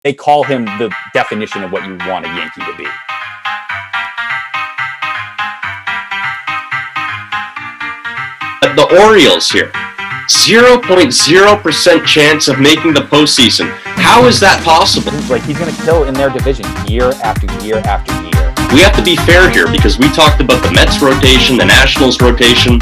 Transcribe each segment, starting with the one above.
They call him the definition of what you want a Yankee to be. The Orioles here, 0.0% chance of making the postseason. How is that possible? Like, he's going to kill in their division year after year after year. We have to be fair here because we talked about the Mets rotation, the Nationals rotation.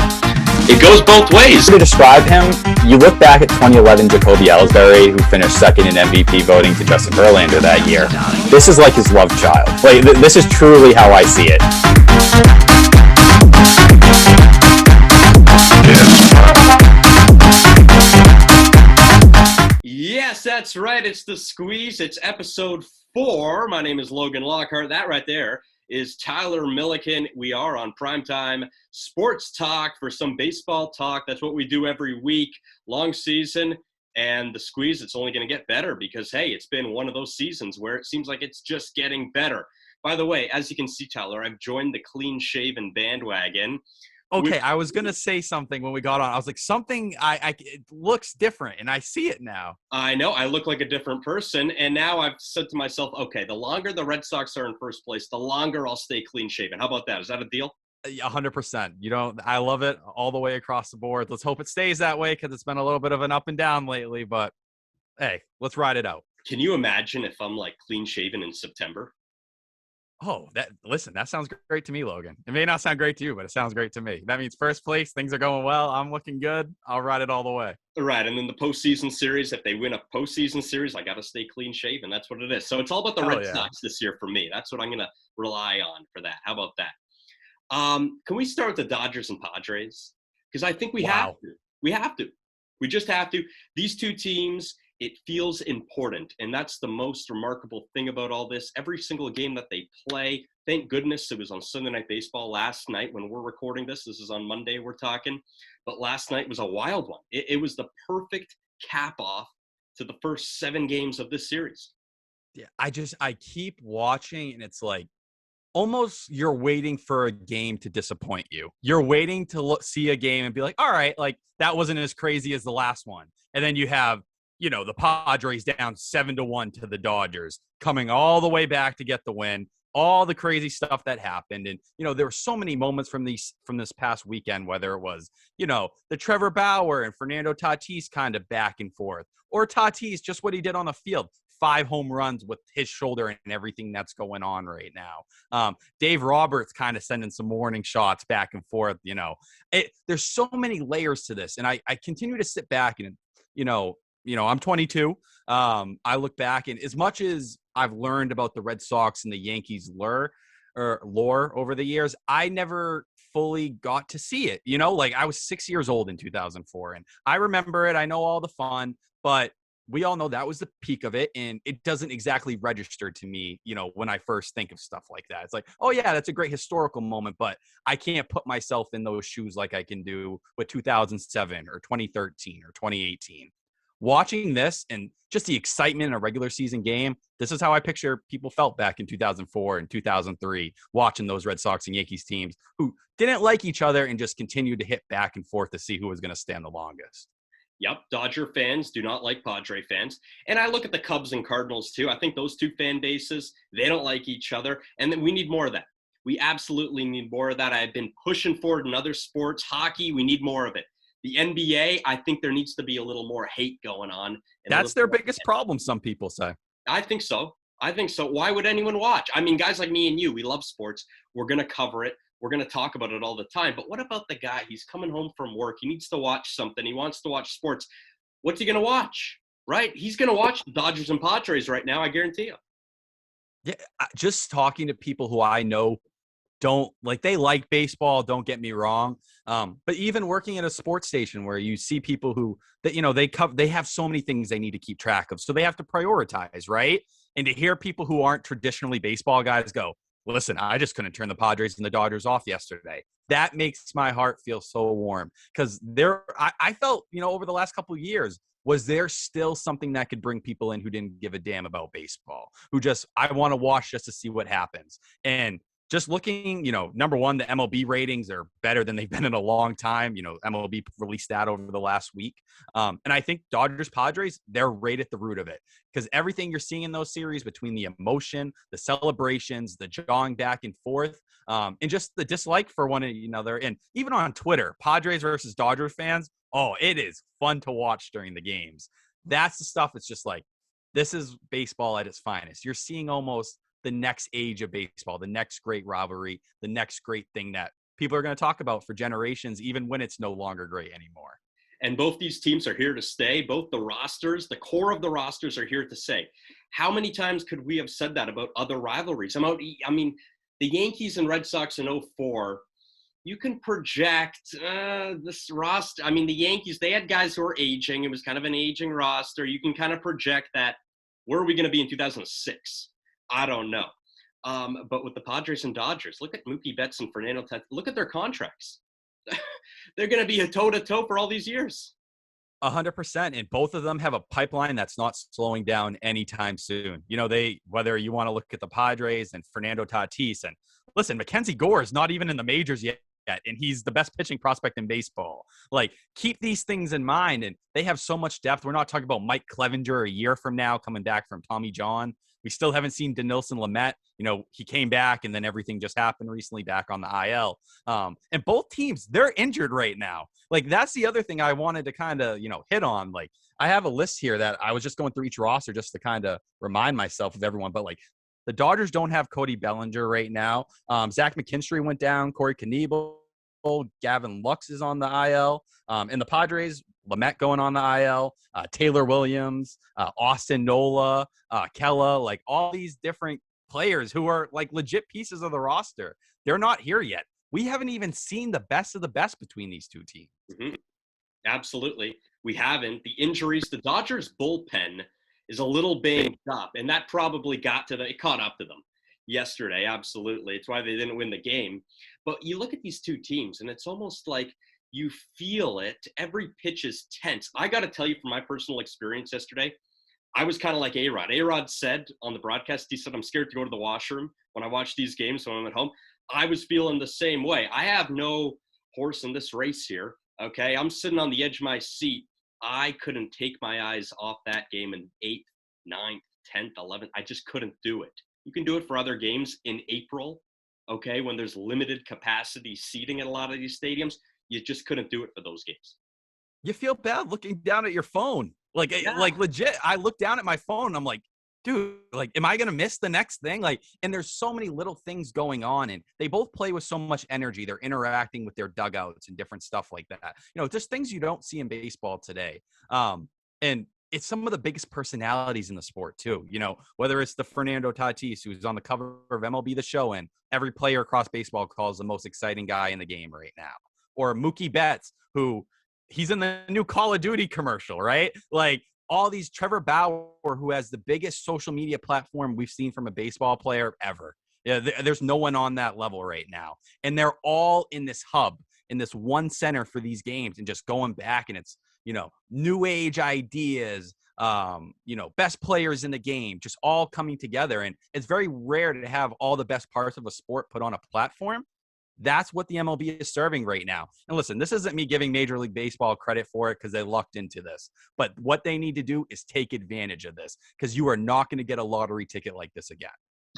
It goes both ways. To describe him, you look back at 2011 Jacoby Ellsbury, who finished second in MVP voting to Justin Verlander that year. This is like his love child. Like, this is truly how I see it. Yes, that's right. It's The Squeeze. It's episode 4. My name is Logan Lockhart. That right there is Tyler Milliken. We are on primetime sports talk for some baseball talk. That's what we do every week. Long season. And The Squeeze, it's only going to get better because, hey, it's been one of those seasons where it seems like it's just getting better. By the way, as you can see, Tyler, I've joined the clean-shaven bandwagon. Okay, I was going to say something when we got on. I was like, something, it looks different, and I see it now. I know. I look like a different person, and now I've said to myself, okay, the longer the Red Sox are in first place, the longer I'll stay clean-shaven. How about that? Is that a deal? 100%. I love it all the way across the board. Let's hope it stays that way because it's been a little bit of an up and down lately, but hey, let's ride it out. Can you imagine if I'm like clean-shaven in September? Oh, that sounds great to me, Logan. It may not sound great to you, but it sounds great to me. That means first place, things are going well. I'm looking good. I'll ride it all the way. Right, and then the postseason series, if they win a postseason series, I got to stay clean-shaven. That's what it is. So it's all about the Red Sox this year for me. That's what I'm going to rely on for that. How about that? Can we start with the Dodgers and Padres? Because I think we have to. We have to. We just have to. These two teams, it feels important, and that's the most remarkable thing about all this. Every single game that they play, thank goodness it was on Sunday Night Baseball last night when we're recording this. This is on Monday we're talking. But last night was a wild one. It was the perfect cap-off to the first 7 games of this series. Yeah, I keep watching, and it's like, almost you're waiting for a game to disappoint you. You're waiting to see a game and be like, all right, like that wasn't as crazy as the last one. And then you have, the Padres down 7-1 to the Dodgers, coming all the way back to get the win, all the crazy stuff that happened. And, there were so many moments from this past weekend, whether it was, the Trevor Bauer and Fernando Tatis kind of back and forth, or Tatis, just what he did on the field. 5 home runs with his shoulder and everything that's going on right now. Dave Roberts kind of sending some warning shots back and forth. There's so many layers to this. And I continue to sit back and, I'm 22. I look back, and as much as I've learned about the Red Sox and the Yankees lore over the years, I never fully got to see it. Like I was 6 years old in 2004, and I remember it. I know all the fun, but we all know that was the peak of it, and it doesn't exactly register to me, when I first think of stuff like that. It's like, oh, yeah, that's a great historical moment, but I can't put myself in those shoes like I can do with 2007 or 2013 or 2018. Watching this and just the excitement in a regular season game, this is how I picture people felt back in 2004 and 2003, watching those Red Sox and Yankees teams who didn't like each other and just continued to hit back and forth to see who was going to stand the longest. Yep, Dodger fans do not like Padre fans. And I look at the Cubs and Cardinals, too. I think those two fan bases, they don't like each other. And then we need more of that. We absolutely need more of that. I've been pushing for it in other sports. Hockey, we need more of it. The NBA, I think there needs to be a little more hate going on. That's their biggest problem, some people say. I think so. Why would anyone watch? I mean, guys like me and you, we love sports. We're going to cover it. We're going to talk about it all the time. But what about the guy? He's coming home from work. He needs to watch something. He wants to watch sports. What's he going to watch? Right? He's going to watch the Dodgers and Padres right now, I guarantee you. Yeah, just talking to people who I know they like baseball, don't get me wrong. But even working at a sports station where you see people who they have so many things they need to keep track of. So they have to prioritize, right? And to hear people who aren't traditionally baseball guys go, listen, I just couldn't turn the Padres and the Dodgers off yesterday. That makes my heart feel so warm because I felt, over the last couple of years, was there still something that could bring people in who didn't give a damn about baseball, who just, I want to watch just to see what happens. And just looking, number one, the MLB ratings are better than they've been in a long time. MLB released that over the last week. And I think Dodgers Padres, they're right at the root of it, because everything you're seeing in those series, between the emotion, the celebrations, the jawing back and forth, and just the dislike for one another. And even on Twitter, Padres versus Dodgers fans, oh, it is fun to watch during the games. That's the stuff that's just like, this is baseball at its finest. You're seeing almost the next age of baseball, the next great rivalry, the next great thing that people are going to talk about for generations, even when it's no longer great anymore. And both these teams are here to stay. Both the rosters, the core of the rosters, are here to stay. How many times could we have said that about other rivalries? I mean, the Yankees and Red Sox in 2004, you can project this roster. I mean, the Yankees, they had guys who were aging. It was kind of an aging roster. You can kind of project that. Where are we going to be in 2006? I don't know. But with the Padres and Dodgers, look at Mookie Betts and Fernando Tatis. Look at their contracts. They're going to be a toe-to-toe for all these years. 100%. And both of them have a pipeline that's not slowing down anytime soon. Whether you want to look at the Padres and Fernando Tatis, and listen, Mackenzie Gore is not even in the majors yet, and he's the best pitching prospect in baseball. Like, keep these things in mind, and they have so much depth. We're not talking about Mike Clevenger a year from now coming back from Tommy John. We still haven't seen Dinelson Lamet. He came back, and then everything just happened recently back on the IL. And both teams, they're injured right now. Like, that's the other thing I wanted to kind of, hit on. Like, I have a list here that I was just going through each roster just to kind of remind myself of everyone. But, like, the Dodgers don't have Cody Bellinger right now. Zach McKinstry went down. Corey Knebel. Gavin Lux is on the IL. And the Padres, Lamet going on the IL. Taylor Williams, Austin Nola, Kella, like all these different players who are like legit pieces of the roster. They're not here yet. We haven't even seen the best of the best between these two teams. Mm-hmm. Absolutely. We haven't. The injuries, the Dodgers bullpen is a little banged up, and that probably it caught up to them yesterday. Absolutely. It's why they didn't win the game. But you look at these two teams, and it's almost like you feel it. Every pitch is tense. I got to tell you, from my personal experience yesterday, I was kind of like A-Rod. A-Rod said on the broadcast, he said, I'm scared to go to the washroom when I watch these games when I'm at home. I was feeling the same way. I have no horse in this race here, okay? I'm sitting on the edge of my seat. I couldn't take my eyes off that game in 8th, 9th, 10th, 11th. I just couldn't do it. You can do it for other games in April, okay, when there's limited capacity seating at a lot of these stadiums. You just couldn't do it for those games. You feel bad looking down at your phone. Like legit, I look down at my phone and I'm like, dude, like, am I going to miss the next thing? Like, and there's so many little things going on, and they both play with so much energy. They're interacting with their dugouts and different stuff like that. Just things you don't see in baseball today. And it's some of the biggest personalities in the sport too. Whether it's the Fernando Tatis, who's on the cover of MLB The Show, and every player across baseball calls the most exciting guy in the game right now, or Mookie Betts, who he's in the new Call of Duty commercial, right? Like, all these, Trevor Bauer, who has the biggest social media platform we've seen from a baseball player ever. Yeah, there's no one on that level right now. And they're all in this hub, in this one center for these games, and just going back, and it's, new age ideas, best players in the game, just all coming together. And it's very rare to have all the best parts of a sport put on a platform. That's what the MLB is serving right now. And listen, this isn't me giving Major League Baseball credit for it because they lucked into this. But what they need to do is take advantage of this, because you are not going to get a lottery ticket like this again.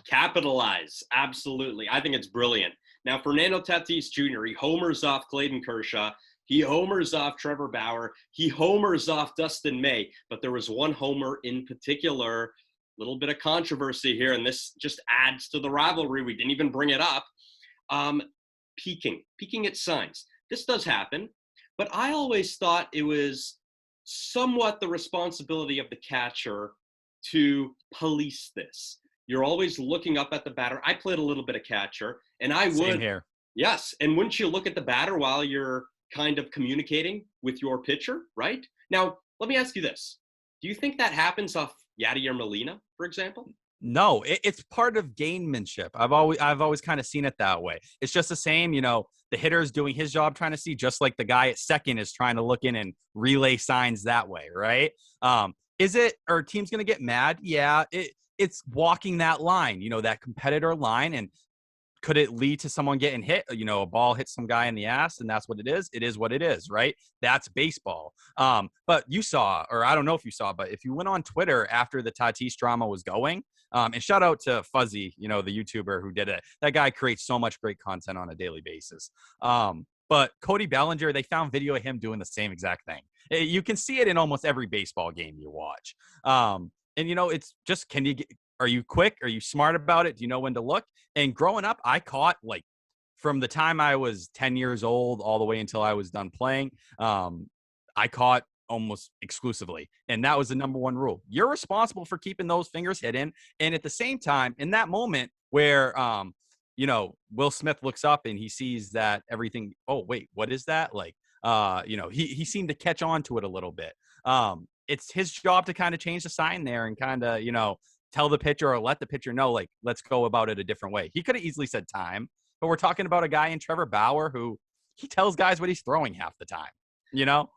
Capitalize. Absolutely. I think it's brilliant. Now, Fernando Tatis Jr., he homers off Clayton Kershaw. He homers off Trevor Bauer. He homers off Dustin May. But there was one homer in particular, a little bit of controversy here, and this just adds to the rivalry. We didn't even bring it up. Peeking at signs. This does happen, but I always thought it was somewhat the responsibility of the catcher to police this. You're always looking up at the batter. I played a little bit of catcher, and I would. Same here. Yes, and wouldn't you look at the batter while you're kind of communicating with your pitcher, right? Now, let me ask you this. Do you think that happens off Yadier Molina, for example? No, it's part of gamemanship. I've always kind of seen it that way. It's just the same, the hitter's doing his job trying to see, just like the guy at second is trying to look in and relay signs that way, right? Are teams going to get mad? Yeah, it's walking that line, that competitor line. And could it lead to someone getting hit? You know, a ball hits some guy in the ass, and that's what it is. It is what it is, right? That's baseball. But you saw, or I don't know if you saw, but if you went on Twitter after the Tatis drama was going, and shout out to Fuzzy, you know, the YouTuber who did it. That guy creates so much great content on a daily basis. But Cody Bellinger, they found video of him doing the same exact thing. You can see it in almost every baseball game you watch. And, you know, it's just, are you quick? Are you smart about it? Do you know when to look? And growing up, I caught, like, from the time I was 10 years old all the way until I was done playing, I caught almost exclusively. And that was the number one rule. You're responsible for keeping those fingers hidden. And at the same time, in that moment where, you know, Will Smith looks up and he sees that everything, oh, wait, what is that? Like, you know, he seemed to catch on to it a little bit. It's his job to kind of change the sign there and kind of, you know, tell the pitcher or let the pitcher know, like, let's go about it a different way. He could have easily said time, but we're talking about a guy in Trevor Bauer who he tells guys what he's throwing half the time, you know?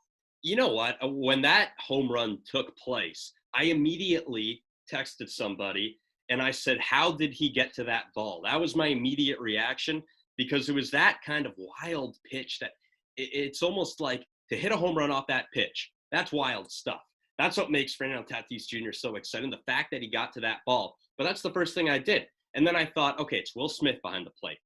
You know what? When that home run took place, I immediately texted somebody and I said, how did he get to that ball? That was my immediate reaction because it was that kind of wild pitch that it's almost like to hit a home run off that pitch. That's wild stuff. That's what makes Fernando Tatis Jr. so exciting, the fact that he got to that ball. But that's the first thing I did. And then I thought, okay, it's Will Smith behind the plate.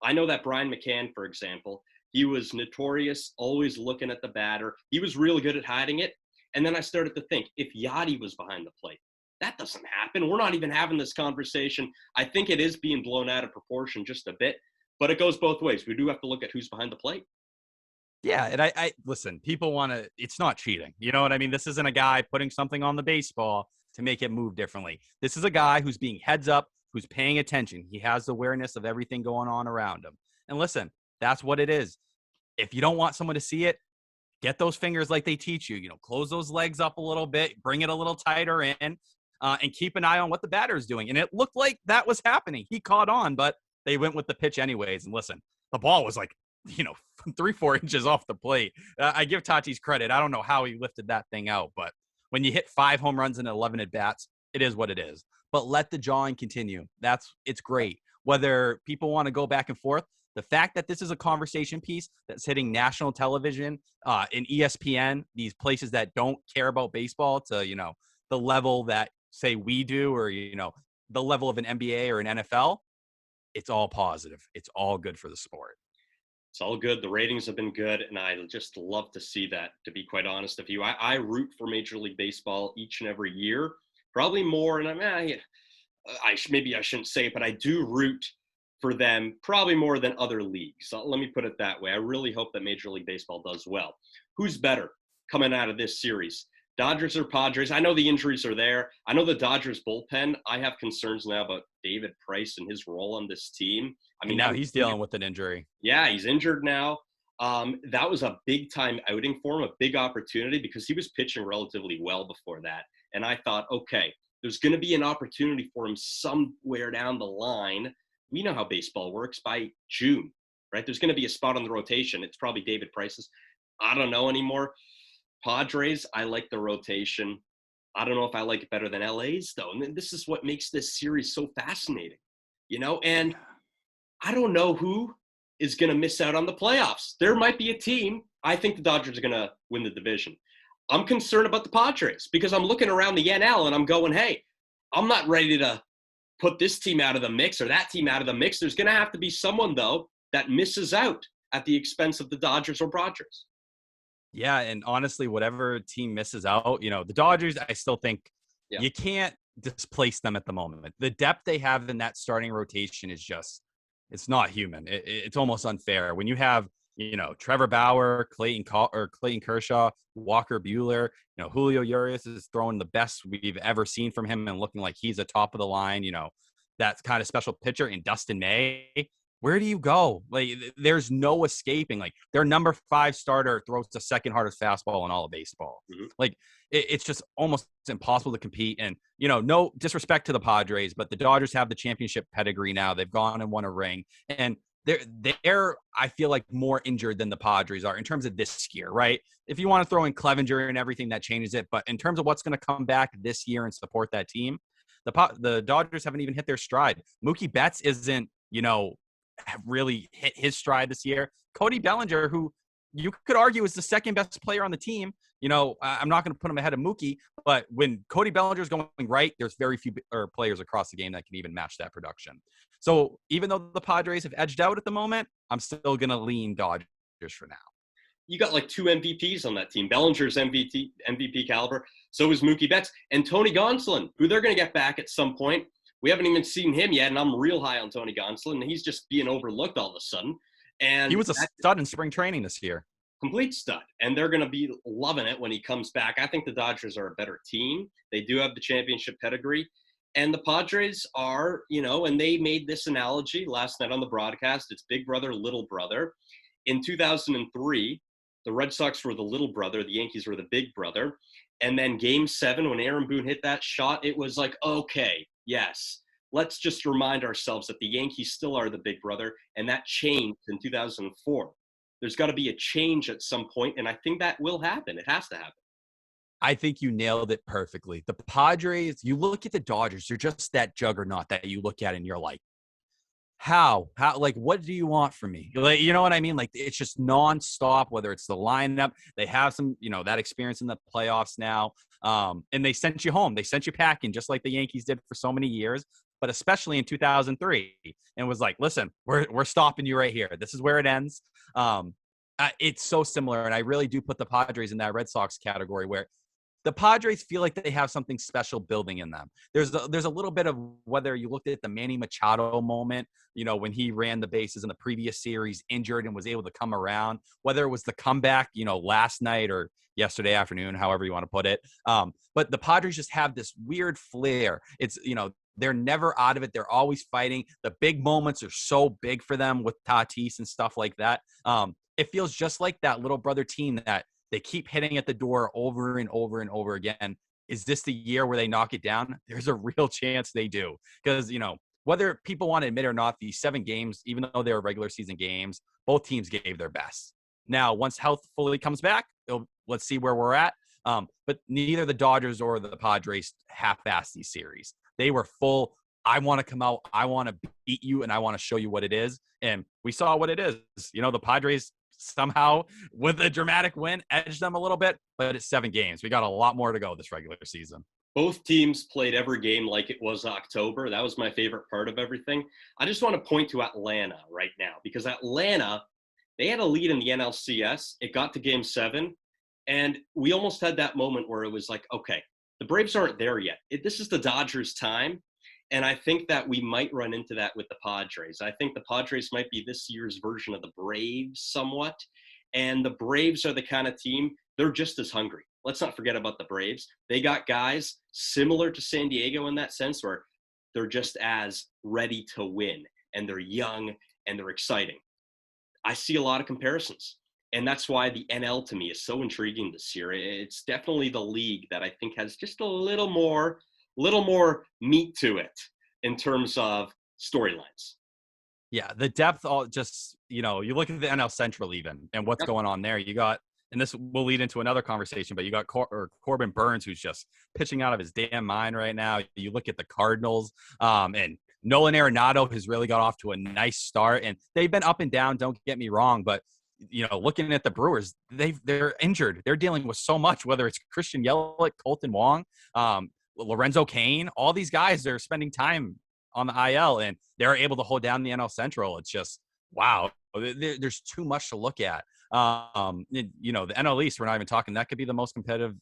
I know that Brian McCann, for example, he was notorious, always looking at the batter. He was really good at hiding it. And then I started to think, if Yachty was behind the plate, that doesn't happen. We're not even having this conversation. I think it is being blown out of proportion just a bit, but it goes both ways. We do have to look at who's behind the plate. Yeah, and I listen, people want to, it's not cheating. You know what I mean? This isn't a guy putting something on the baseball to make it move differently. This is a guy who's being heads up, who's paying attention. He has awareness of everything going on around him. And listen, that's what it is. If you don't want someone to see it, get those fingers like they teach you. You know, close those legs up a little bit, bring it a little tighter in, and keep an eye on what the batter's doing. And it looked like that was happening. He caught on, but they went with the pitch anyways. And listen, the ball was like, you know, 3-4 inches off the plate. I give Tatis credit. I don't know how he lifted that thing out, but when you hit 5 home runs and 11 at bats, it is what it is. But let the jawing continue. It's great. Whether people want to go back and forth, the fact that this is a conversation piece that's hitting national television, in ESPN, these places that don't care about baseball to, you know, the level that say we do, or, you know, the level of an NBA or an NFL, it's all positive. It's all good for the sport. It's all good. The ratings have been good, and I just love to see that, to be quite honest with you. I root for Major League Baseball each and every year, probably more, and maybe I shouldn't say it, but I do root for them probably more than other leagues. So let me put it that way. I really hope that Major League Baseball does well. Who's better coming out of this series? Dodgers or Padres? I know the injuries are there. I know the Dodgers bullpen. I have concerns now about David Price and his role on this team. I mean, now he's dealing with an injury. Yeah, he's injured now. That was a big time outing for him, a big opportunity because he was pitching relatively well before that. And I thought, okay, there's going to be an opportunity for him somewhere down the line. We know how baseball works by June, right? There's going to be a spot on the rotation. It's probably David Price's. I don't know anymore. Padres, I like the rotation. I don't know if I like it better than LA's, though. And this is what makes this series so fascinating, you know? And I don't know who is going to miss out on the playoffs. There might be a team. I think the Dodgers are going to win the division. I'm concerned about the Padres because I'm looking around the NL and I'm going, hey, I'm not ready to put this team out of the mix or that team out of the mix. There's going to have to be someone, though, that misses out at the expense of the Dodgers or Padres. Yeah, and honestly, whatever team misses out, you know, the Dodgers, I still think you can't displace them at the moment. The depth they have in that starting rotation is just, it's not human. It's almost unfair. When you have, you know, Trevor Bauer, Clayton Kershaw, Walker Buehler, you know, Julio Urias is throwing the best we've ever seen from him and looking like he's a top of the line, you know, that kind of special pitcher in Dustin May. Where do you go? Like, there's no escaping. Like, their number 5 starter throws the second hardest fastball in all of baseball. Mm-hmm. Like, it's just almost impossible to compete. And, you know, no disrespect to the Padres, but the Dodgers have the championship pedigree now. They've gone and won a ring. And they're I feel like, more injured than the Padres are in terms of this year, right? If you want to throw in Clevenger and everything, that changes it. But in terms of what's going to come back this year and support that team, the Dodgers haven't even hit their stride. Mookie Betts isn't, you know, have really hit his stride this year. Cody Bellinger, who you could argue is the second best player on the team. I'm not going to put him ahead of Mookie, but when Cody Bellinger is going right, there's very few players across the game that can even match that production. So even though the Padres have edged out at the moment, I'm still going to lean Dodgers for now. You got like 2 MVPs on that team. Bellinger's MVP caliber. So is Mookie Betts. And Tony Gonsolin, who they're going to get back at some point. We haven't even seen him yet, and I'm real high on Tony Gonsolin. He's just being overlooked all of a sudden. And he was a stud in spring training this year. Complete stud. And they're going to be loving it when he comes back. I think the Dodgers are a better team. They do have the championship pedigree. And the Padres are, and they made this analogy last night on the broadcast. It's big brother, little brother. In 2003, the Red Sox were the little brother. The Yankees were the big brother. And then Game 7, when Aaron Boone hit that shot, it was like, okay, yes, let's just remind ourselves that the Yankees still are the big brother. And that changed in 2004. There's got to be a change at some point, and I think that will happen. It has to happen. I think you nailed it perfectly. The Padres, you look at the Dodgers, they're just that juggernaut that you look at and you're like, how, like, what do you want from me? Like, you know what I mean? Like, it's just nonstop, whether it's the lineup, they have some, that experience in the playoffs now. And they sent you home. They sent you packing just like the Yankees did for so many years, but especially in 2003, and was like, listen, we're stopping you right here. This is where it ends. It's so similar. And I really do put the Padres in that Red Sox category where the Padres feel like they have something special building in them. There's a little bit of, whether you looked at the Manny Machado moment, when he ran the bases in the previous series, injured and was able to come around, whether it was the comeback, last night or yesterday afternoon, however you want to put it. But the Padres just have this weird flair. It's, they're never out of it. They're always fighting. The big moments are so big for them with Tatis and stuff like that. It feels just like that little brother team that they keep hitting at the door over and over and over again. Is this the year where they knock it down? There's a real chance they do. Because, whether people want to admit or not, these 7 games, even though they were regular season games, both teams gave their best. Now, once health fully comes back, let's see where we're at. But neither the Dodgers or the Padres half-assed these series. They were full, I want to come out, I want to beat you, and I want to show you what it is. And we saw what it is. The Padres somehow, with a dramatic win, edged them a little bit, but it's 7 games. We got a lot more to go this regular season. Both teams played every game like it was October. That was my favorite part of everything. I just want to point to Atlanta right now, because Atlanta, they had a lead in the NLCS. It got to Game 7, and we almost had that moment where it was like, okay, the Braves aren't there yet. This is the Dodgers' time, and I think that we might run into that with the Padres. I think the Padres might be this year's version of the Braves somewhat, and the Braves are the kind of team, they're just as hungry. Let's not forget about the Braves. They got guys similar to San Diego in that sense, where they're just as ready to win, and they're young, and they're exciting. I see a lot of comparisons, and that's why the NL to me is so intriguing this year. It's definitely the league that I think has just a little more meat to it in terms of storylines. Yeah, the depth, all just, you look at the NL Central even and what's going on there. You got, and this will lead into another conversation, but you got Corbin Burns, who's just pitching out of his damn mind right now. You look at the Cardinals, and Nolan Arenado has really got off to a nice start, and they've been up and down, don't get me wrong, but looking at the Brewers, they're injured. They're dealing with so much, whether it's Christian Yelich, Colton Wong, Lorenzo Cain, all these guys, they're spending time on the IL, and they're able to hold down the NL Central. It's just, wow, there's too much to look at. The NL East, we're not even talking, that could be the most competitive,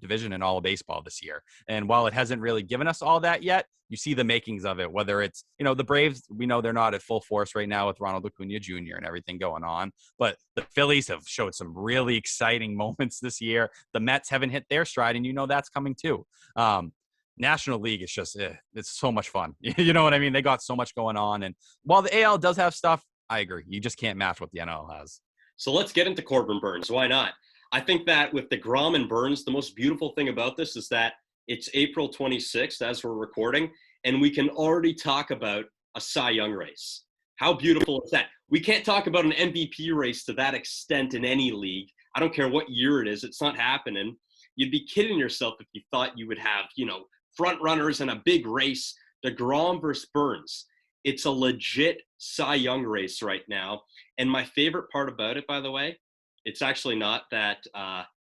division in all of baseball this year. And while it hasn't really given us all that yet, you see the makings of it, whether it's, the Braves, we know they're not at full force right now with Ronald Acuna Jr. and everything going on, but the Phillies have showed some really exciting moments this year. The Mets haven't hit their stride, and that's coming too. National League is just, it's so much fun. You know what I mean? They got so much going on. And while the AL does have stuff, I agree. You just can't match what the NL has. So let's get into Corbin Burns. Why not? I think that with DeGrom and Burns, the most beautiful thing about this is that it's April 26th as we're recording, and we can already talk about a Cy Young race. How beautiful is that? We can't talk about an MVP race to that extent in any league. I don't care what year it is. It's not happening. You'd be kidding yourself if you thought you would have, front runners in a big race, DeGrom versus Burns. It's a legit Cy Young race right now. And my favorite part about it, by the way, it's actually not that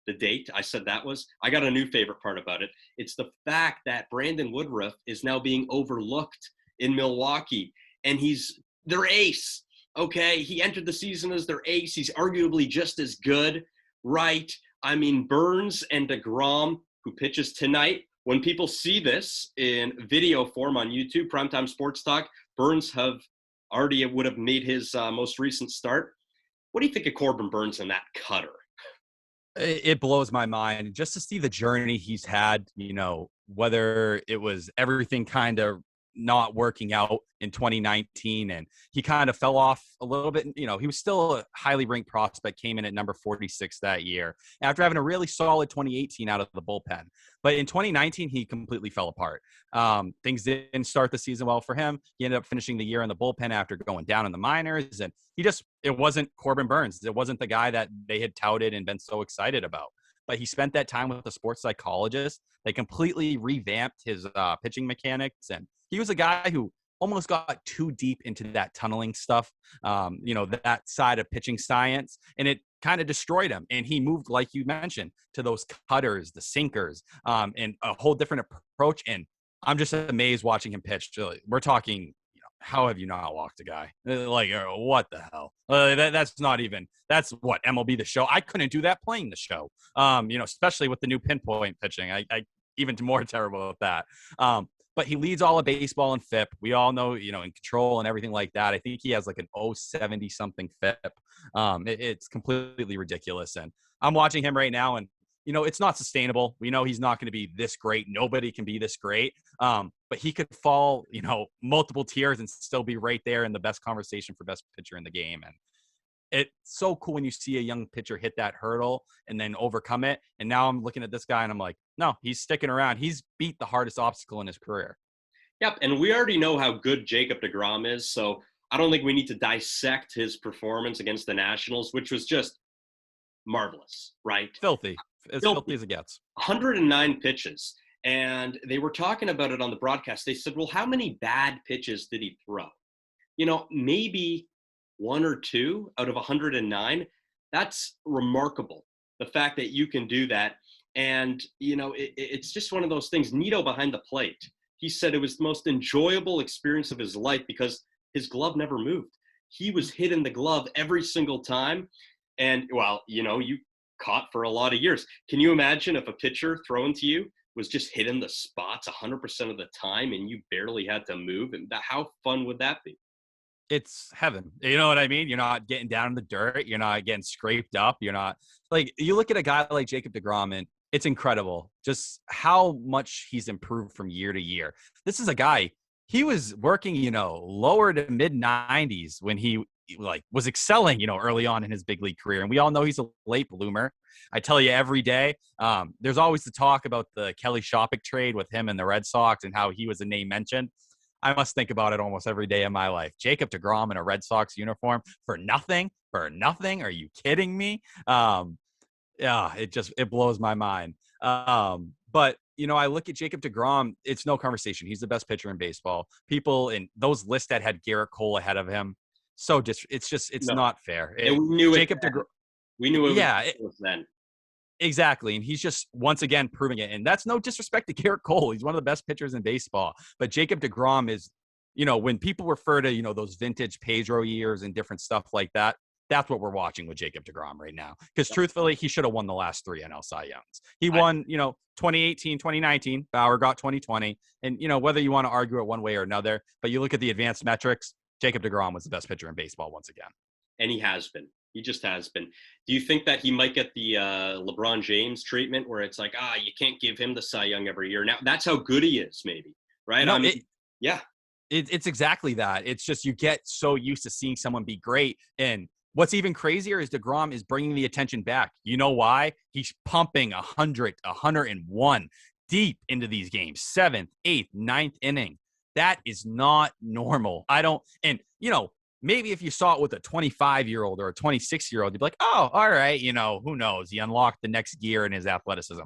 the date I said that was. I got a new favorite part about it. It's the fact that Brandon Woodruff is now being overlooked in Milwaukee, and he's their ace. Okay, he entered the season as their ace. He's arguably just as good, right? I mean, Burns and DeGrom, who pitches tonight. When people see this in video form on YouTube, Primetime Sports Talk, Burns would have made his most recent start. What do you think of Corbin Burns and that cutter? It blows my mind just to see the journey he's had, whether it was everything kind of not working out in 2019 and he kind of fell off a little bit. He was still a highly ranked prospect, came in at number 46 that year after having a really solid 2018 out of the bullpen. But in 2019, he completely fell apart. Things didn't start the season well for him. He ended up finishing the year in the bullpen after going down in the minors. And it wasn't Corbin Burns. It wasn't the guy that they had touted and been so excited about. But he spent that time with a sports psychologist. They completely revamped his pitching mechanics. And he was a guy who almost got too deep into that tunneling stuff, that side of pitching science. And it kind of destroyed him. And he moved, like you mentioned, to those cutters, the sinkers, and a whole different approach. And I'm just amazed watching him pitch. We're talking, how have you not walked a guy? What the hell? That's what MLB The Show. I couldn't do that playing the show, especially with the new pinpoint pitching. I even more terrible at that. But he leads all of baseball in FIP. We all know, in control and everything like that. I think he has like an 070 something FIP. It's completely ridiculous. And I'm watching him right now, and it's not sustainable. We know he's not going to be this great. Nobody can be this great. But he could fall, multiple tiers and still be right there in the best conversation for best pitcher in the game. And it's so cool when you see a young pitcher hit that hurdle and then overcome it. And now I'm looking at this guy and I'm like, no, he's sticking around. He's beat the hardest obstacle in his career. Yep. And we already know how good Jacob deGrom is. So I don't think we need to dissect his performance against the Nationals, which was just marvelous, right? Filthy. As filthy as it gets. 109 pitches. And they were talking about it on the broadcast. They said, well, how many bad pitches did he throw? Maybe one or two out of 109. That's remarkable. The fact that you can do that. And, it's just one of those things. Nito behind the plate, he said it was the most enjoyable experience of his life because his glove never moved. He was hitting the glove every single time. And, you caught for a lot of years. Can you imagine if a pitcher thrown to you was just hitting the spots 100% of the time and you barely had to move? And how fun would that be? It's heaven. You know what I mean? You're not getting down in the dirt. You're not getting scraped up. You're not you look at a guy like Jacob deGrom and it's incredible just how much he's improved from year to year. This is a guy, he was working, lower to mid 90s when he was excelling, early on in his big league career. And we all know he's a late bloomer. I tell you every day, there's always the talk about the Kelly Shoppach trade with him and the Red Sox and how he was a name mentioned. I must think about it almost every day of my life. Jacob deGrom in a Red Sox uniform for nothing. Are you kidding me? It blows my mind. But I look at Jacob deGrom, it's no conversation. He's the best pitcher in baseball. People in those lists that had Garrett Cole ahead of him. It's not fair. And we knew Jacob it. deGrom, We knew it. Yeah, was then. Exactly. And he's just once again proving it. And that's no disrespect to Garrett Cole. He's one of the best pitchers in baseball. But Jacob deGrom is, when people refer to, those vintage Pedro years and different stuff like that, that's what we're watching with Jacob deGrom right now. Because truthfully, he should have won the last 3 NL Cy Youngs. He won, 2018, 2019. Bauer got 2020. And, whether you want to argue it one way or another, but you look at the advanced metrics, Jacob deGrom was the best pitcher in baseball once again. And he has been. He just has been. Do you think that he might get the LeBron James treatment where it's like, you can't give him the Cy Young every year? Now, that's how good he is, maybe, right? No, It's exactly that. It's just you get so used to seeing someone be great. And what's even crazier is deGrom is bringing the attention back. You know why? He's pumping 100, 101 deep into these games, 7th, 8th, 9th inning. That is not normal. Maybe if you saw it with a 25-year-old or a 26-year-old, you'd be like, oh, all right, who knows? He unlocked the next gear in his athleticism.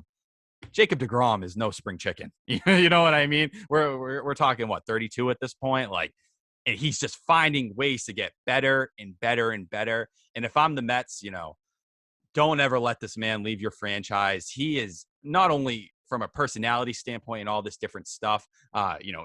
Jacob deGrom is no spring chicken. You know what I mean? We're talking, 32 at this point? and he's just finding ways to get better and better and better. And if I'm the Mets, don't ever let this man leave your franchise. He is not only from a personality standpoint and all this different stuff,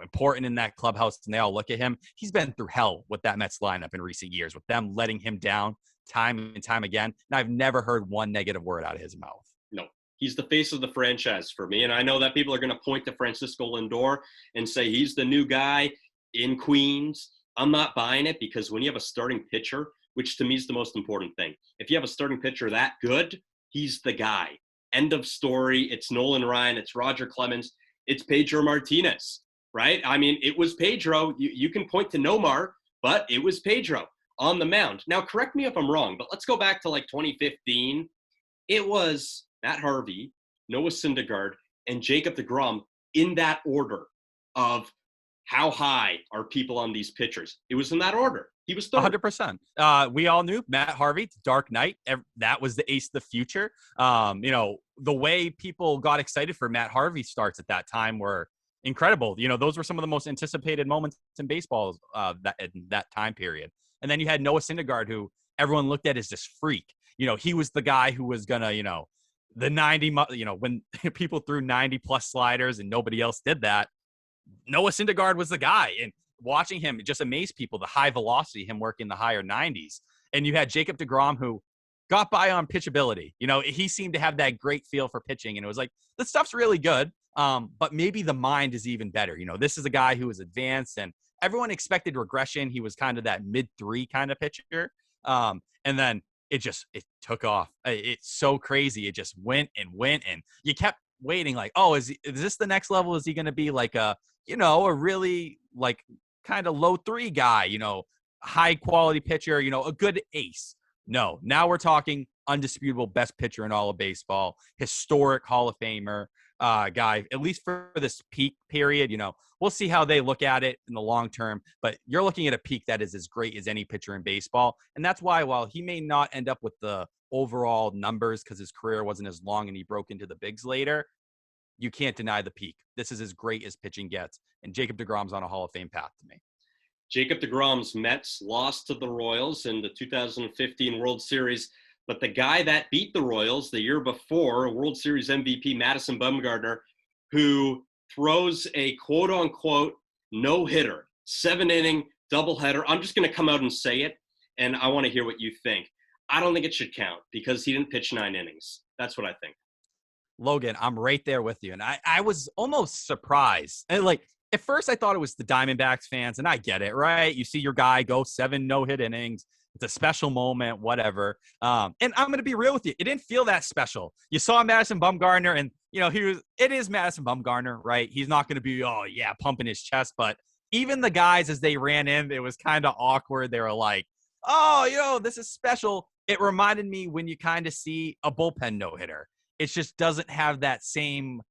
important in that clubhouse, and they all look at him. He's been through hell with that Mets lineup in recent years, with them letting him down time and time again. And I've never heard one negative word out of his mouth. No, he's the face of the franchise for me. And I know that people are going to point to Francisco Lindor and say he's the new guy in Queens. I'm not buying it, because when you have a starting pitcher, which to me is the most important thing, if you have a starting pitcher that good, he's the guy. End of story. It's Nolan Ryan. It's Roger Clemens. It's Pedro Martinez, right? I mean, it was Pedro. You can point to Nomar, but it was Pedro on the mound. Now, correct me if I'm wrong, but let's go back to like 2015. It was Matt Harvey, Noah Syndergaard, and Jacob deGrom in that order of how high are people on these pitchers. It was in that order. He was third. 100%. We all knew Matt Harvey, Dark Knight. That was the ace of the future. The way people got excited for Matt Harvey starts at that time were incredible. Those were some of the most anticipated moments in baseball in that time period. And then you had Noah Syndergaard, who everyone looked at as this freak. He was the guy who was gonna, the 90, when people threw 90 plus sliders and nobody else did that. Noah Syndergaard was the guy, and watching him just amazed people, the high velocity, him working the higher 90s. And you had Jacob deGrom, who got by on pitchability. He seemed to have that great feel for pitching, and it was like, this stuff's really good, but maybe the mind is even better. This is a guy who was advanced, and everyone expected regression. He was kind of that mid-3 kind of pitcher. And then it took off. It's so crazy. It just went, and you kept waiting like, oh, is this the next level? Is he going to be like a really like kind of low 3 guy, high quality pitcher, a good ace? No, now we're talking undisputable best pitcher in all of baseball, historic Hall of Famer guy, at least for this peak period. We'll see how they look at it in the long term, but you're looking at a peak that is as great as any pitcher in baseball. And that's why, while he may not end up with the overall numbers because his career wasn't as long and he broke into the bigs later, you can't deny the peak. This is as great as pitching gets. And Jacob deGrom's on a Hall of Fame path to me. Jacob deGrom's Mets lost to the Royals in the 2015 World Series, but the guy that beat the Royals the year before, World Series MVP Madison Bumgarner, who throws a quote-unquote no-hitter, 7-inning doubleheader. I'm just going to come out and say it, and I want to hear what you think. I don't think it should count because he didn't pitch 9 innings. That's what I think. Logan, I'm right there with you. And I was almost surprised. And at first I thought it was the Diamondbacks fans, and I get it, right? You see your guy go 7 no-hit innings. It's a special moment, whatever. And I'm going to be real with you. It didn't feel that special. You saw Madison Bumgarner, and, it is Madison Bumgarner, right? He's not going to be, pumping his chest. But even the guys, as they ran in, it was kind of awkward. They were like, oh, this is special. It reminded me when you kind of see a bullpen no-hitter. It just doesn't have that same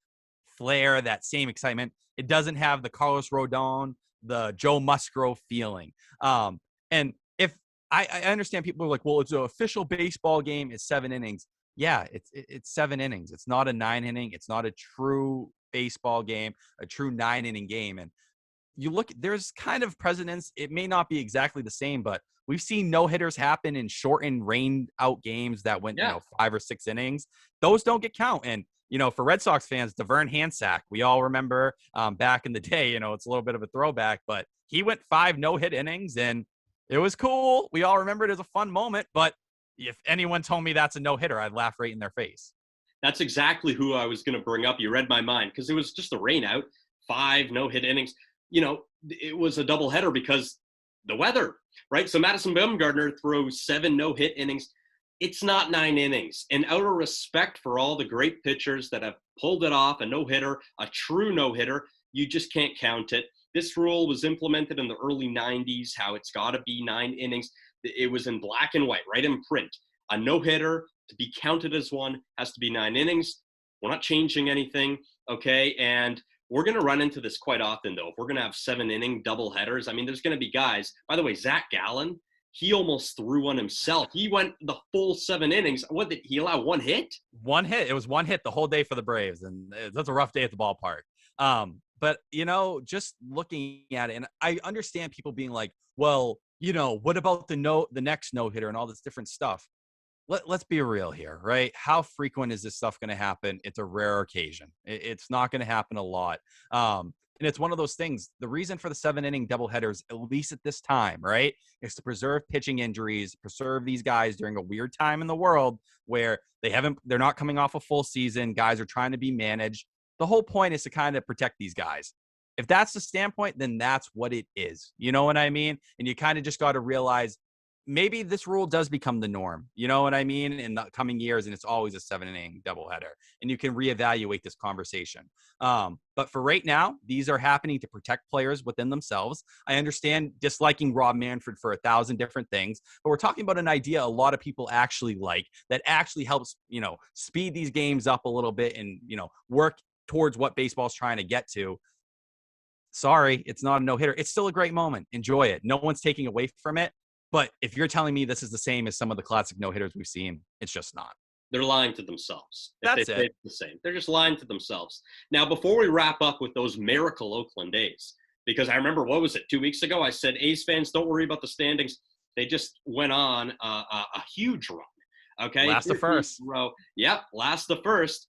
flair, that same excitement. It doesn't have the Carlos Rodon, the Joe Musgrove feeling. And if I understand people are like, well, it's an official baseball game. It's 7 innings. Yeah, it's 7 innings. It's not a 9-inning. It's not a true baseball game, a true 9-inning game. And you look, there's kind of precedents. It may not be exactly the same, but we've seen no-hitters happen in shortened, rained-out games that went, 5 or 6 innings. Those don't get count. And, for Red Sox fans, DeVern Hansack, we all remember back in the day, it's a little bit of a throwback, but he went 5 no-hit innings, and it was cool. We all remember it as a fun moment, but if anyone told me that's a no-hitter, I'd laugh right in their face. That's exactly who I was going to bring up. You read my mind, because it was just a rain out, 5 no-hit innings. It was a doubleheader because the weather, right? So Madison Bumgarner throws 7 no-hit innings. It's not 9 innings. And out of respect for all the great pitchers that have pulled it off, a no-hitter, a true no-hitter, you just can't count it. This rule was implemented in the early 90s, how it's got to be 9 innings. It was in black and white, right in print. A no-hitter, to be counted as one, has to be 9 innings. We're not changing anything, okay? And we're going to run into this quite often, though. If we're going to have 7-inning doubleheaders, I mean, there's going to be guys. By the way, Zach Gallen, he almost threw one himself. He went the full 7 innings. What, did he allow 1 hit? 1 hit. It was 1 hit the whole day for the Braves, and that's a rough day at the ballpark. But, just looking at it, and I understand people being like, well, what about the next no-hitter and all this different stuff? Let's be real here, right? How frequent is this stuff going to happen? It's a rare occasion. It's not going to happen a lot. And it's one of those things. The reason for the 7-inning doubleheaders, at least at this time, right, is to preserve pitching injuries, preserve these guys during a weird time in the world where they're not coming off a full season. Guys are trying to be managed. The whole point is to kind of protect these guys. If that's the standpoint, then that's what it is. You know what I mean? And you kind of just got to realize maybe this rule does become the norm, you know what I mean, in the coming years, and it's always a 7-inning doubleheader, and you can reevaluate this conversation. But for right now, these are happening to protect players within themselves. I understand disliking Rob Manfred for 1,000 different things, but we're talking about an idea a lot of people actually like that actually helps, speed these games up a little bit and, work towards what baseball's trying to get to. Sorry, it's not a no-hitter. It's still a great moment. Enjoy it. No one's taking away from it. But if you're telling me this is the same as some of the classic no-hitters we've seen, it's just not. They're lying to themselves. That's it. It's the same. They're just lying to themselves. Now, before we wrap up with those miracle Oakland A's, because I remember, 2 weeks ago, I said, A's fans, don't worry about the standings. They just went on a huge run. Okay? Last the first. Yep, last the first.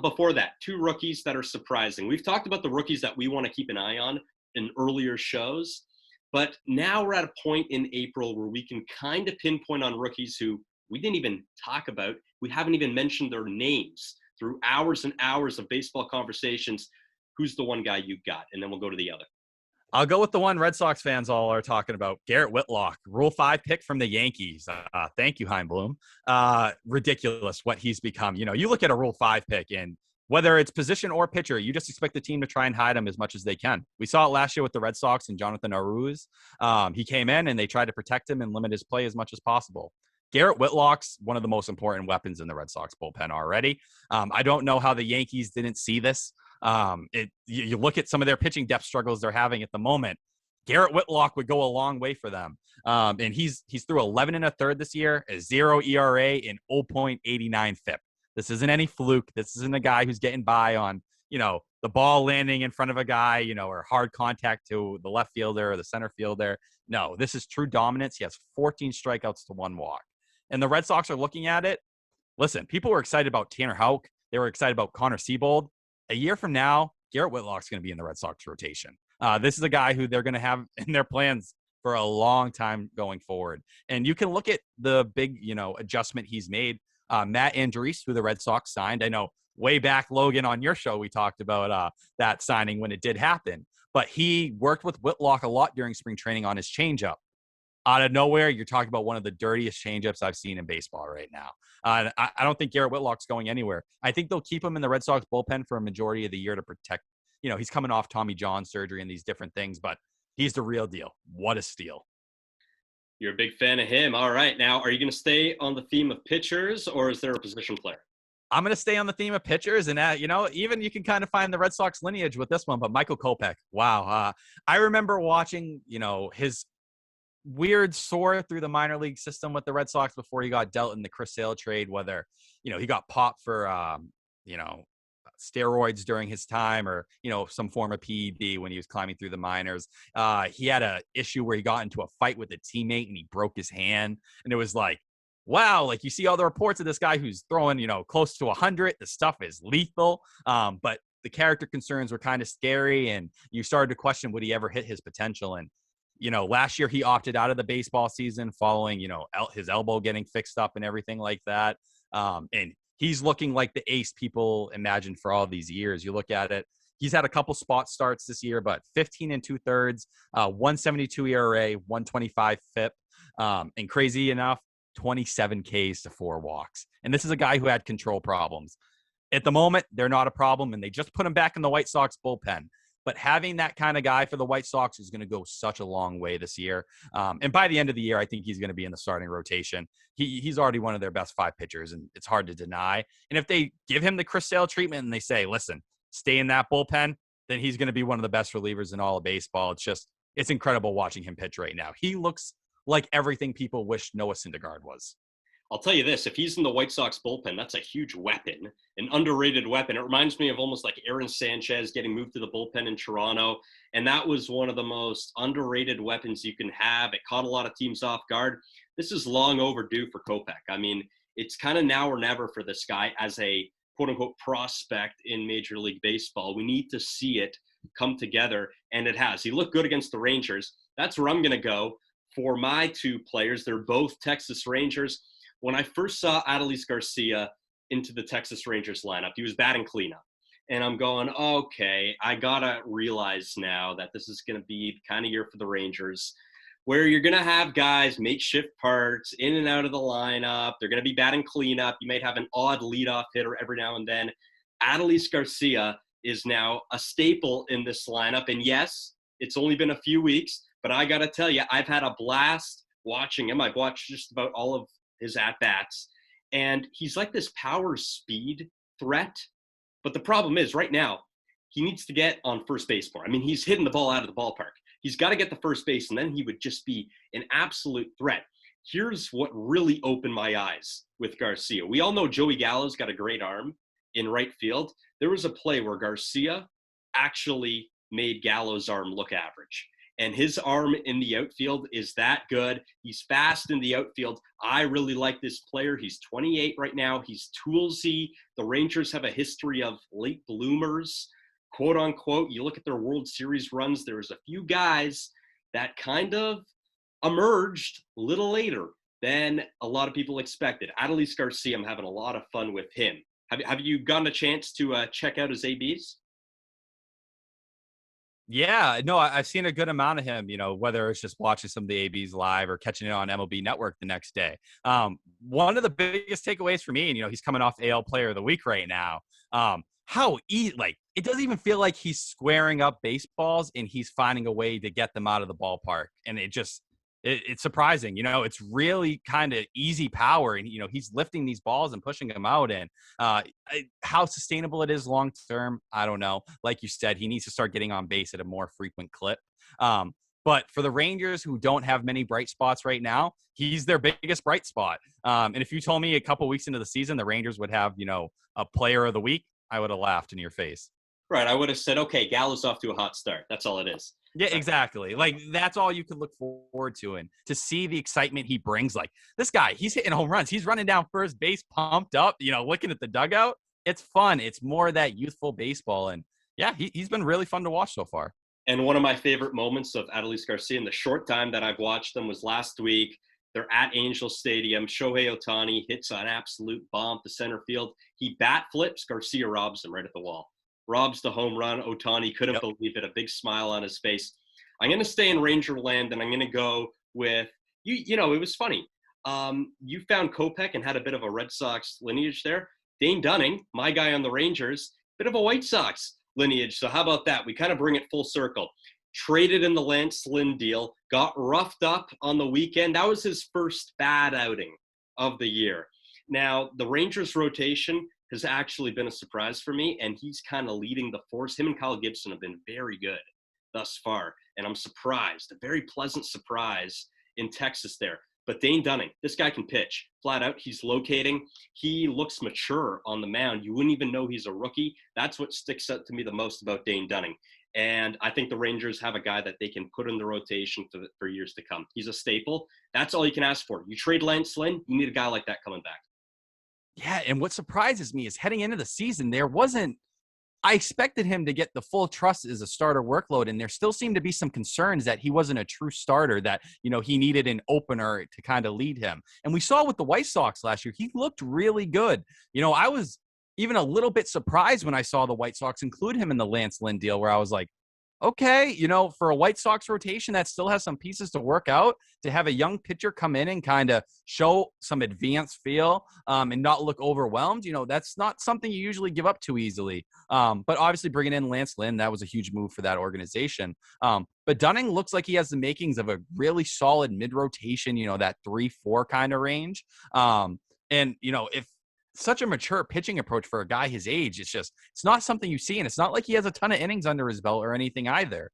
Before that, 2 rookies that are surprising. We've talked about the rookies that we want to keep an eye on in earlier shows. But now we're at a point in April where we can kind of pinpoint on rookies who we didn't even talk about. We haven't even mentioned their names through hours and hours of baseball conversations. Who's the one guy you got? And then we'll go to the other. I'll go with the one Red Sox fans all are talking about, Garrett Whitlock, Rule 5 pick from the Yankees. Thank you, Chaim Bloom. Ridiculous what he's become. You look at a Rule 5 pick and whether it's position or pitcher, you just expect the team to try and hide him as much as they can. We saw it last year with the Red Sox and Jonathan Aruz. He came in and they tried to protect him and limit his play as much as possible. Garrett Whitlock's one of the most important weapons in the Red Sox bullpen already. I don't know how the Yankees didn't see this. You look at some of their pitching depth struggles they're having at the moment. Garrett Whitlock would go a long way for them. And he's through 11 1/3 this year, a 0 ERA and 0.89 FIP. This isn't any fluke. This isn't a guy who's getting by on, the ball landing in front of a guy, or hard contact to the left fielder or the center fielder. No, this is true dominance. He has 14 strikeouts to 1 walk. And the Red Sox are looking at it. Listen, people were excited about Tanner Houck. They were excited about Connor Seabold. A year from now, Garrett Whitlock's going to be in the Red Sox rotation. This is a guy who they're going to have in their plans for a long time going forward. And you can look at the big, adjustment he's made. Matt Andriese, who the Red Sox signed. I know way back, Logan, on your show, we talked about that signing when it did happen. But he worked with Whitlock a lot during spring training on his changeup. Out of nowhere, you're talking about one of the dirtiest changeups I've seen in baseball right now. I don't think Garrett Whitlock's going anywhere. I think they'll keep him in the Red Sox bullpen for a majority of the year to protect. He's coming off Tommy John surgery and these different things, but he's the real deal. What a steal. You're a big fan of him. All right. Now, are you going to stay on the theme of pitchers, or is there a position player? I'm going to stay on the theme of pitchers. And, even you can kind of find the Red Sox lineage with this one. But Michael Kopech, wow. I remember watching, his weird soar through the minor league system with the Red Sox before he got dealt in the Chris Sale trade, whether, he got popped for, steroids during his time or, some form of PED when he was climbing through the minors. He had a issue where he got into a fight with a teammate and he broke his hand. And it was like, wow, like you see all the reports of this guy who's throwing, close to 100. The stuff is lethal. But the character concerns were kind of scary. And you started to question, would he ever hit his potential? And, last year he opted out of the baseball season following, his elbow getting fixed up and everything like that. And he's looking like the ace people imagined for all these years. You look at it, he's had a couple spot starts this year, but 15 2/3, 172 ERA, 125 FIP, and crazy enough, 27 Ks to 4 walks. And this is a guy who had control problems. At the moment, they're not a problem, and they just put him back in the White Sox bullpen. But having that kind of guy for the White Sox is going to go such a long way this year. And by the end of the year, I think he's going to be in the starting rotation. He's already one of their best 5 pitchers, and it's hard to deny. And if they give him the Chris Sale treatment and they say, listen, stay in that bullpen, then he's going to be one of the best relievers in all of baseball. It's incredible watching him pitch right now. He looks like everything people wish Noah Syndergaard was. I'll tell you this, if he's in the White Sox bullpen, that's a huge weapon, an underrated weapon. It reminds me of almost like Aaron Sanchez getting moved to the bullpen in Toronto. And that was one of the most underrated weapons you can have. It caught a lot of teams off guard. This is long overdue for Kopech. I mean, it's kind of now or never for this guy as a quote-unquote prospect in Major League Baseball. We need to see it come together, and it has. He looked good against the Rangers. That's where I'm going to go for my two players. They're both Texas Rangers. When I first saw Adolis Garcia into the Texas Rangers lineup, he was batting cleanup. And I'm going, okay, I got to realize now that this is going to be the kind of year for the Rangers where you're going to have guys makeshift parts in and out of the lineup. They're going to be batting cleanup. You might have an odd leadoff hitter every now and then. Adolis Garcia is now a staple in this lineup. And yes, it's only been a few weeks, but I got to tell you, I've had a blast watching him. I've watched just about all of his at-bats, and he's like this power speed threat. But the problem is right now, he needs to get on first base more. I mean, he's hitting the ball out of the ballpark. He's got to get the first base, and then he would just be an absolute threat. Here's what really opened my eyes with Garcia. We all know Joey Gallo's got a great arm in right field. There was a play where Garcia actually made Gallo's arm look average. And his arm in the outfield is that good. He's fast in the outfield. I really like this player. He's 28 right now. He's toolsy. The Rangers have a history of late bloomers, quote unquote. You look at their World Series runs, there was a few guys that kind of emerged a little later than a lot of people expected. Adolis Garcia, I'm having a lot of fun with him. Have you gotten a chance to check out his ABs? Yeah, no, I've seen a good amount of him, whether it's just watching some of the ABs live or catching it on MLB Network the next day. One of the biggest takeaways for me, and, he's coming off AL Player of the Week right now, it doesn't even feel like he's squaring up baseballs and he's finding a way to get them out of the ballpark. And it's surprising, it's really kind of easy power, and he's lifting these balls and pushing them out. And how sustainable it is long term, I don't know. Like you said, he needs to start getting on base at a more frequent clip. But for the Rangers, who don't have many bright spots right now, he's their biggest bright spot. And if you told me a couple weeks into the season the Rangers would have a Player of the Week, I would have laughed in your face. Right, I would have said, okay, Gallo's off to a hot start. That's all it is. Yeah, exactly. Like, that's all you could look forward to. And to see the excitement he brings, like, this guy, he's hitting home runs. He's running down first base, pumped up, looking at the dugout. It's fun. It's more of that youthful baseball. And, yeah, he's been really fun to watch so far. And one of my favorite moments of Adolis Garcia in the short time that I've watched them was last week. They're at Angel Stadium. Shohei Ohtani hits an absolute bomb to center field. He bat flips. Garcia robs him right at the wall. Robs the home run. Ohtani couldn't believe it. A big smile on his face. I'm going to stay in Ranger land, and I'm going to go with you. It was funny. You found Kopech and had a bit of a Red Sox lineage there. Dane Dunning, my guy on the Rangers, bit of a White Sox lineage. So how about that? We kind of bring it full circle. Traded in the Lance Lynn deal. Got roughed up on the weekend. That was his first bad outing of the year. Now, the Rangers rotation has actually been a surprise for me, and he's kind of leading the force. Him and Kyle Gibson have been very good thus far, and I'm surprised, a very pleasant surprise in Texas there. But Dane Dunning, this guy can pitch. Flat out, he's locating. He looks mature on the mound. You wouldn't even know he's a rookie. That's what sticks out to me the most about Dane Dunning. And I think the Rangers have a guy that they can put in the rotation for years to come. He's a staple. That's all you can ask for. You trade Lance Lynn, you need a guy like that coming back. Yeah, and what surprises me is heading into the season, I expected him to get the full trust as a starter workload, and there still seemed to be some concerns that he wasn't a true starter, that, he needed an opener to kind of lead him. And we saw with the White Sox last year, he looked really good. I was even a little bit surprised when I saw the White Sox include him in the Lance Lynn deal, where I was like, okay, for a White Sox rotation that still has some pieces to work out, to have a young pitcher come in and kind of show some advanced feel and not look overwhelmed, that's not something you usually give up too easily. But obviously bringing in Lance Lynn, that was a huge move for that organization. But Dunning looks like he has the makings of a really solid mid-rotation, that 3-4 kind of range. And, if such a mature pitching approach for a guy his age. It's not something you see, and it's not like he has a ton of innings under his belt or anything either.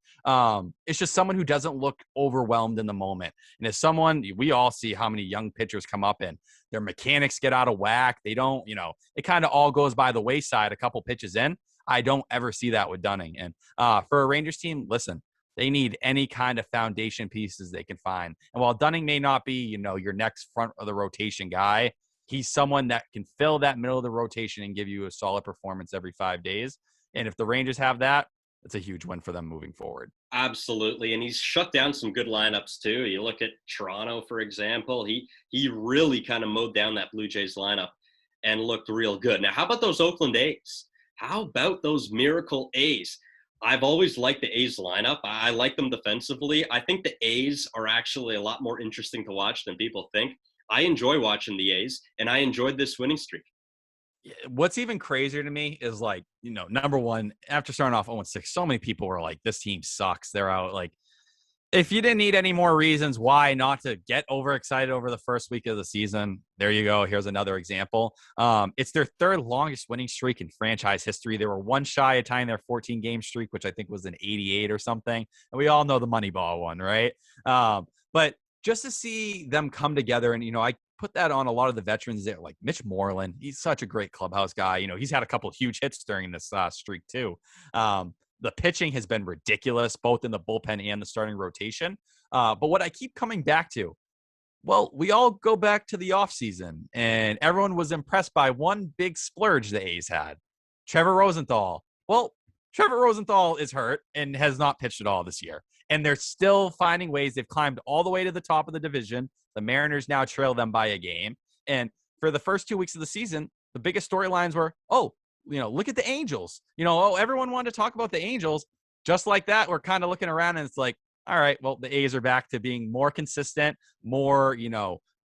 It's just someone who doesn't look overwhelmed in the moment. And as someone, we all see how many young pitchers come up and their mechanics get out of whack. They don't, it kind of all goes by the wayside a couple pitches in. I don't ever see that with Dunning. And for a Rangers team, listen, they need any kind of foundation pieces they can find. And while Dunning may not be, your next front of the rotation guy, he's someone that can fill that middle of the rotation and give you a solid performance every 5 days. And if the Rangers have that, it's a huge win for them moving forward. Absolutely. And he's shut down some good lineups too. You look at Toronto, for example, he really kind of mowed down that Blue Jays lineup and looked real good. Now, how about those Oakland A's? How about those miracle A's? I've always liked the A's lineup. I like them defensively. I think the A's are actually a lot more interesting to watch than people think. I enjoy watching the A's, and I enjoyed this winning streak. What's even crazier to me is number one, after starting off 0-6, so many people were like, this team sucks. They're out. If you didn't need any more reasons why not to get overexcited over the first week of the season, there you go. Here's another example. It's their third longest winning streak in franchise history. They were one shy of tying their 14-game streak, which I think was an 88 or something. And we all know the Moneyball one, right? But just to see them come together, and, I put that on a lot of the veterans there, like Mitch Moreland. He's such a great clubhouse guy. He's had a couple of huge hits during this streak too. The pitching has been ridiculous, both in the bullpen and the starting rotation. But what I keep coming back to, well, we all go back to the offseason, and everyone was impressed by one big splurge the A's had. Trevor Rosenthal. Well, Trevor Rosenthal is hurt and has not pitched at all this year. And they're still finding ways. They've climbed all the way to the top of the division. The Mariners now trail them by a game. And for the first 2 weeks of the season, the biggest storylines were, look at the Angels. Everyone wanted to talk about the Angels. Just like that, we're kind of looking around and it's like, all right, well, the A's are back to being more consistent, more,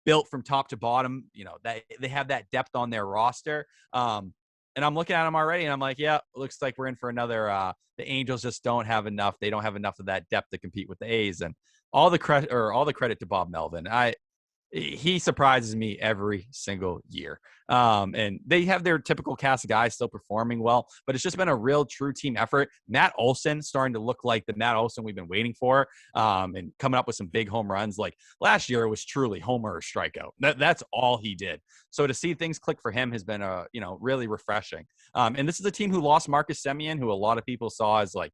built from top to bottom. That they have that depth on their roster. And I'm looking at them already and I'm like, yeah, it looks like we're in for another. The Angels just don't have enough. They don't have enough of that depth to compete with the A's. And all the credit to Bob Melvin. He surprises me every single year. And they have their typical cast of guys still performing well, but it's just been a real true team effort. Matt Olson starting to look like the Matt Olson we've been waiting for, and coming up with some big home runs. Like last year, it was truly homer or strikeout. That's all he did. So to see things click for him has been really refreshing. And this is a team who lost Marcus Semien, who a lot of people saw as like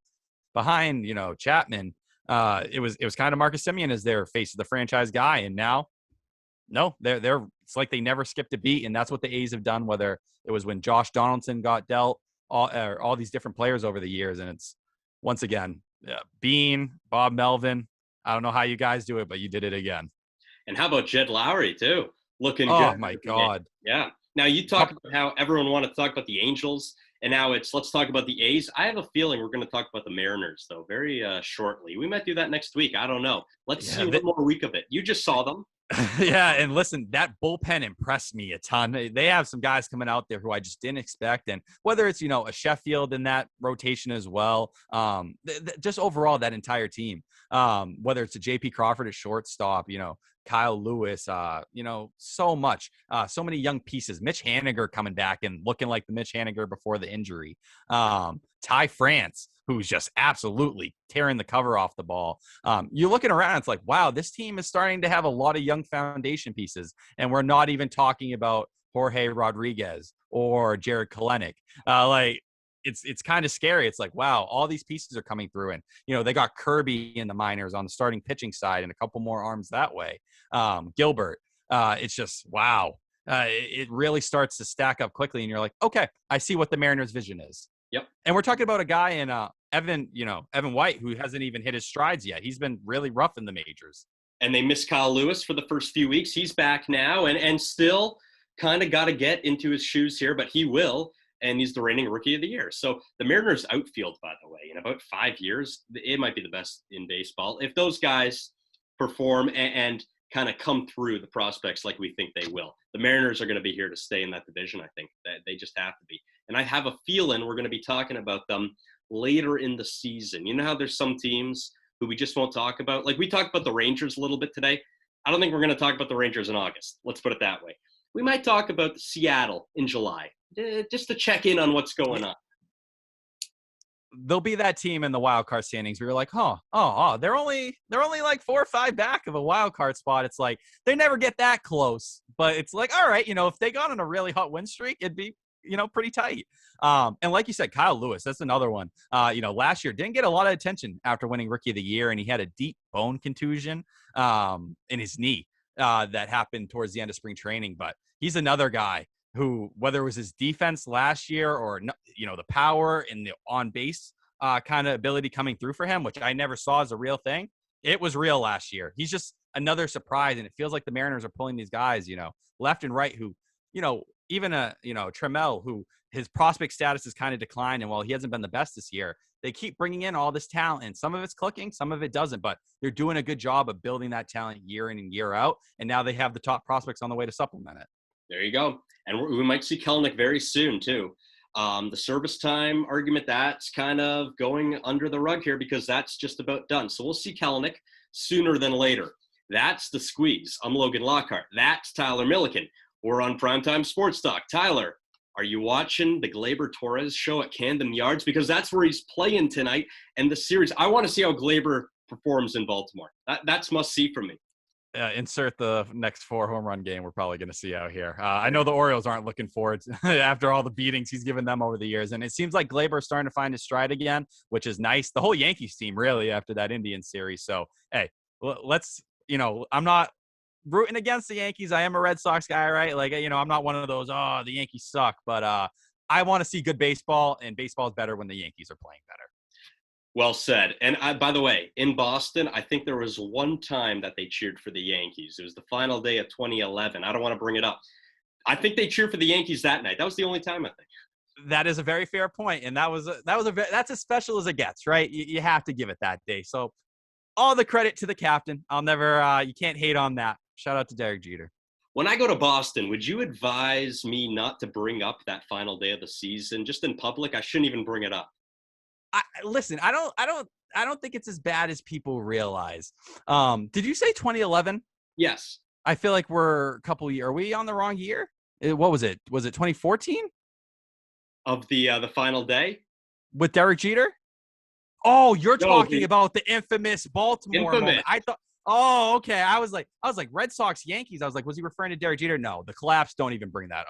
behind, Chapman. It was kind of Marcus Semien as their face of the franchise guy, and now. No, they're it's like they never skipped a beat, and that's what the A's have done, whether it was when Josh Donaldson got dealt, all these different players over the years. And it's, once again, Bean, Bob Melvin. I don't know how you guys do it, but you did it again. And how about Jed Lowry, too? Looking good. Oh, my God. Yeah. Now, you talked about how everyone wanted to talk about the Angels, and now let's talk about the A's. I have a feeling we're going to talk about the Mariners, though, very shortly. We might do that next week. I don't know. Let's see one more week of it. You just saw them. Yeah, and listen, that bullpen impressed me a ton. They have some guys coming out there who I just didn't expect, and whether it's a Sheffield in that rotation as well, just overall that entire team. Whether it's a J.P. Crawford at shortstop, Kyle Lewis, so much, so many young pieces. Mitch Haniger coming back and looking like the Mitch Haniger before the injury. Ty France, who's just absolutely tearing the cover off the ball. You're looking around, it's like, wow, this team is starting to have a lot of young foundation pieces, and we're not even talking about Jorge Rodriguez or Jared Kelenic. It's kind of scary. It's like, wow, all these pieces are coming through. And, they got Kirby in the minors on the starting pitching side and a couple more arms that way. Gilbert, it's just, wow. It really starts to stack up quickly. And you're like, okay, I see what the Mariners' vision is. Yep. And we're talking about a guy in Evan White, who hasn't even hit his strides yet. He's been really rough in the majors. And they missed Kyle Lewis for the first few weeks. He's back now and still kind of got to get into his shoes here, but he will. And he's the reigning rookie of the year. So the Mariners outfield, by the way, in about 5 years, it might be the best in baseball. If those guys perform and kind of come through the prospects like we think they will, the Mariners are going to be here to stay in that division. I think that they just have to be. And I have a feeling we're going to be talking about them later in the season. You know how there's some teams who we just won't talk about? Like we talked about the Rangers a little bit today. I don't think we're going to talk about the Rangers in August. Let's put it that way. we might talk about Seattle in July, just to check in on what's going on. They'll be that team in the wild card standings. We were like, they're only like 4 or 5 back of a wild card spot. It's like they never get that close, but it's like, all right, if they got on a really hot win streak, it'd be pretty tight. And like you said, Kyle Lewis, that's another one. Last year didn't get a lot of attention after winning Rookie of the Year, and he had a deep bone contusion in his knee that happened towards the end of spring training. But he's another guy who, whether it was his defense last year or, the power and the on-base kind of ability coming through for him, which I never saw as a real thing, it was real last year. He's just another surprise, and it feels like the Mariners are pulling these guys, left and right who, even Trammell, who his prospect status has kind of declined, and while he hasn't been the best this year, they keep bringing in all this talent, and some of it's clicking, some of it doesn't, but they're doing a good job of building that talent year in and year out, and now they have the top prospects on the way to supplement it. There you go. And we might see Kelenic very soon, too. The service time argument, that's kind of going under the rug here because that's just about done. So we'll see Kelenic sooner than later. That's the squeeze. I'm Logan Lockhart. That's Tyler Milliken. We're on Primetime Sports Talk. Tyler, are you watching the Gleyber-Torres show at Camden Yards? Because that's where he's playing tonight. And the series, I want to see how Gleyber performs in Baltimore. That's must-see for me. Insert the next 4 home run game we're probably going to see out here. I know the Orioles aren't looking forward to after all the beatings he's given them over the years. And it seems like Gleyber's starting to find his stride again, which is nice. The whole Yankees team, really, after that Indians series. So, hey, let's, I'm not rooting against the Yankees. I am a Red Sox guy, right? Like, I'm not one of those, the Yankees suck. But I want to see good baseball, and baseball is better when the Yankees are playing better. Well said. And by the way, in Boston, I think there was one time that they cheered for the Yankees. It was the final day of 2011. I don't want to bring it up. I think they cheered for the Yankees that night. That was the only time, I think. That is a very fair point, and that's as special as it gets, right? You have to give it that day. So, all the credit to the captain. I'll never. You can't hate on that. Shout out to Derek Jeter. When I go to Boston, would you advise me not to bring up that final day of the season just in public? I shouldn't even bring it up. Listen, I don't think it's as bad as people realize. Did you say 2011? Yes. I feel like we're a couple years. Are we on the wrong year? What was it? Was it 2014? Of the final day? With Derek Jeter? Oh, you're talking about the infamous Baltimore moment. I thought. Oh, okay. I was like Red Sox, Yankees. I was like, was he referring to Derek Jeter? No, the collapse. Don't even bring that.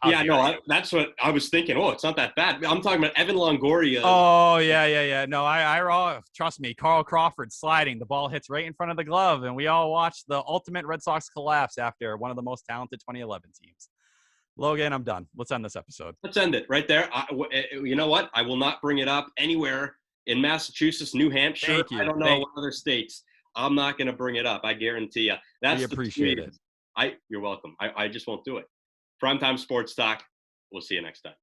Yeah, no, that's what I was thinking. Oh, it's not that bad. I'm talking about Evan Longoria. Oh, yeah. No, I trust me. Carl Crawford sliding. The ball hits right in front of the glove, and we all watched the ultimate Red Sox collapse after one of the most talented 2011 teams. Logan, I'm done. Let's end this episode. Let's end it right there. You know what? I will not bring it up anywhere in Massachusetts, New Hampshire. Thank you. I don't know what other states. I'm not going to bring it up. I guarantee you. We appreciate it. You're welcome. I just won't do it. Primetime Sports Talk. We'll see you next time.